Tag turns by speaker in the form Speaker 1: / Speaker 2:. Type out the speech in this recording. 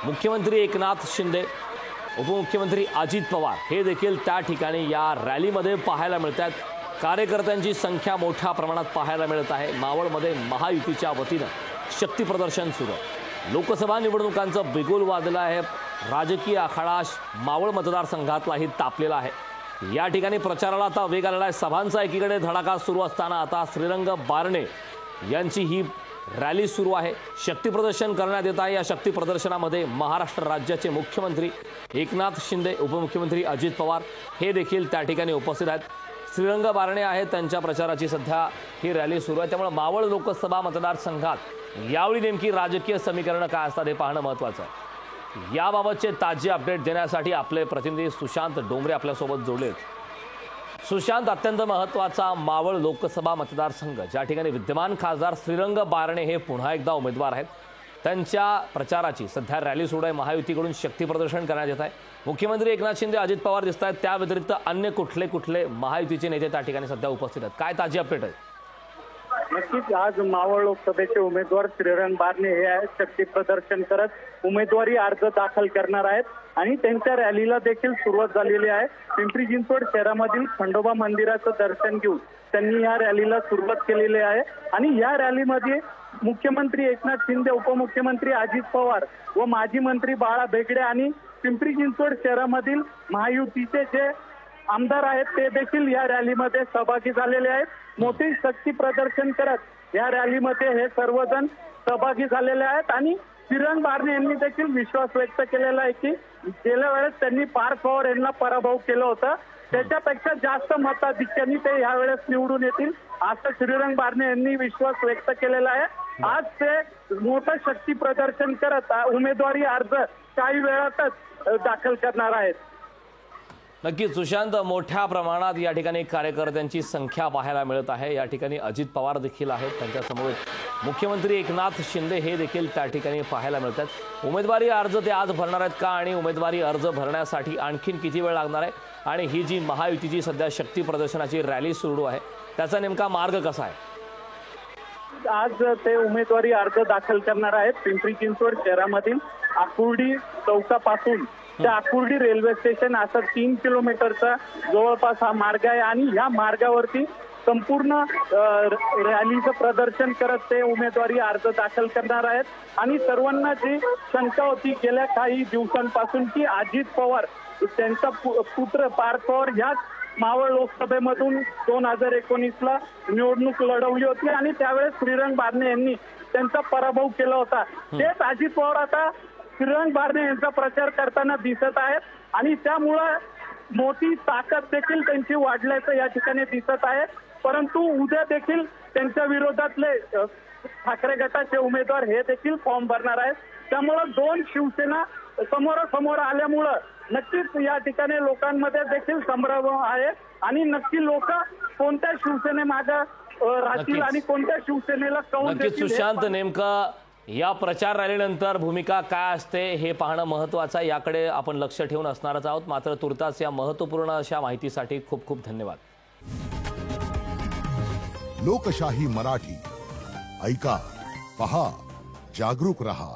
Speaker 1: मुख्यमंत्री एकनाथ शिंदे, उपमुख्यमंत्री अजित पवार हे देखील त्या ठिकाणी या रॅलीमध्ये पाहायला मिळतात। कार्यकर्त्यांची संख्या मोठ्या प्रमाणात पाहायला मिळत आहे। मावळमध्ये महायुतीच्या वतीनं शक्ती प्रदर्शन सुरू आहे। लोकसभा निवडणुकांचं बिगुल वाजलं आहे। राजकीय आखाडा मावळ मतदारसंघातलाही तापलेला आहे। या ठिकाणी प्रचाराला आता वेग आलेला आहे। सभांचा एकीकडे धडाका सुरू असताना आता श्रीरंग बारणे यांची ही रॅली सुरू आहे। शक्ती प्रदर्शन करण्यात येत आहे। या शक्ती प्रदर्शनामध्ये महाराष्ट्र राज्याचे मुख्यमंत्री एकनाथ शिंदे, उपमुख्यमंत्री अजित पवार हे देखील त्या ठिकाणी उपस्थित आहेत। श्रीरंग बारणे आहेत, त्यांच्या प्रचाराची सध्या ही रॅली सुरू आहे। त्यामुळे मावळ लोकसभा मतदारसंघात यावेळी नेमकी राजकीय समीकरणं काय असतात हे पाहणं महत्त्वाचं आहे। याबाबतचे ताजे अपडेट देण्यासाठी आपले प्रतिनिधी सुशांत डोंगरे आपल्यासोबत जोडलेत। सुशांत, अत्यंत महत्त्वाचा मावळ लोकसभा मतदारसंघ, ज्या ठिकाणी विद्यमान खासदार श्रीरंग बारणे हे पुन्हा एकदा उमेदवार आहेत, त्यांच्या प्रचाराची सध्या रॅली सुरू आहे। महायुतीकडून शक्ती प्रदर्शन करण्यात येत आहे। मुख्यमंत्री एकनाथ शिंदे, अजित पवार दिसत आहेत। त्या व्यतिरिक्त अन्य कुठले महायुतीचे नेते त्या ठिकाणी सध्या उपस्थित आहेत? काय ताजी अपडेट आहे?
Speaker 2: नक्कीच आज मावळ लोकसभेचे उमेदवार श्रीरंग बारणे हे शक्ती प्रदर्शन करत उमेदवारी अर्ज दाखल करणार आहेत आणि त्यांच्या रॅलीला देखील सुरुवात झालेली आहे। पिंपरी चिंचवड शहरामधील खंडोबा मंदिराचं दर्शन घेऊन त्यांनी या रॅलीला सुरुवात केलेली आहे आणि या रॅलीमध्ये मुख्यमंत्री एकनाथ शिंदे, उपमुख्यमंत्री अजित पवार व माजी मंत्री बाळा भेगडे आणि पिंपरी चिंचवड शहरामधील महायुतीचे जे आमदार आहेत ते देखील या रॅलीमध्ये सहभागी झालेले आहेत। मोठे शक्ती प्रदर्शन करत या रॅलीमध्ये हे सर्वजण सहभागी झालेले आहेत आणि श्रीरंग बारणे यांनी देखील विश्वास व्यक्त केलेला आहे की गेल्या वेळेस त्यांनी पार्थ पवार यांना पराभव केला होता, त्याच्यापेक्षा जास्त मताधिक्याने ते यावेळेस निवडून येतील असं श्रीरंग बारणे यांनी विश्वास व्यक्त केलेला आहे। आज ते मोठं शक्ती प्रदर्शन करत उमेदवारी अर्ज काही वेळातच दाखल करणार आहेत।
Speaker 1: नक्कीच सुशांत, मोठ्या प्रमाणात या ठिकाणी कार्यकर्त्यांची संख्या पाहायला मिळत आहे। या ठिकाणी अजित पवार देखील आहेत, त्यांच्यासमोर मुख्यमंत्री एकनाथ शिंदे हे देखील त्या ठिकाणी पाहायला मिळतात। उमेदवारी अर्ज ते आज भरणार आहेत का आणि उमेदवारी अर्ज भरण्यासाठी आणखीन किती वेळ लागणार आहे आणि ही जी महायुतीची सध्या शक्ती प्रदर्शनाची रॅली सुरू आहे त्याचा नेमका मार्ग कसा आहे?
Speaker 2: आज ते उमेदवारी अर्ज दाखल करणार आहेत। पिंपरी चिंचवड शहरामधील आकुर्डी चौकापासून त्या आकुर्डी रेल्वे स्टेशन असं 3 किलोमीटरचा जवळपास हा मार्ग आहे आणि या मार्गावरती संपूर्ण रॅलीचं प्रदर्शन करत ते उमेदवारी अर्ज दाखल करणार आहेत आणि सर्वांना जी शंका होती गेल्या काही दिवसांपासून की अजित पवार त्यांचा पुत्र पार्थ पवार याच मावळ लोकसभेमधून 2019ला निवडणूक लढवली होती आणि त्यावेळेस श्रीरंग बारणे यांनी त्यांचा पराभव केला होता। तेच अजित पवार आता श्रीरंग बारणे यांचा प्रचार करताना दिसत आहेत आणि त्यामुळं मोठी ताकद देखील त्यांची वाढल्याचं या ठिकाणी दिसत आहे। परंतु उद्या देखील त्यांच्या विरोधातले ठाकरे गटाचे उमेदवार हे देखील फॉर्म भरणार आहेत। त्यामुळं दोन शिवसेना समोरासमोर आल्यामुळं नक्कीच या ठिकाणी लोकांमध्ये देखील संभ्रम आहे आणि नक्की लोक कोणत्या शिवसेनेमागे राहतील आणि कोणत्या शिवसेनेला कौल देतील।
Speaker 1: नक्कीच सुशांत, नेमकं या प्रचार रॅलीनंतर भूमिका काय असते हे पाहणं महत्त्वाचं आहे। याकडे आपण लक्ष ठेवून असणारच आहोत। मात्र तुर्तास या महत्त्वपूर्ण अशा माहितीसाठी खूप खूप धन्यवाद।
Speaker 3: लोकशाही मराठी ऐका, पहा, जागरूक रहा।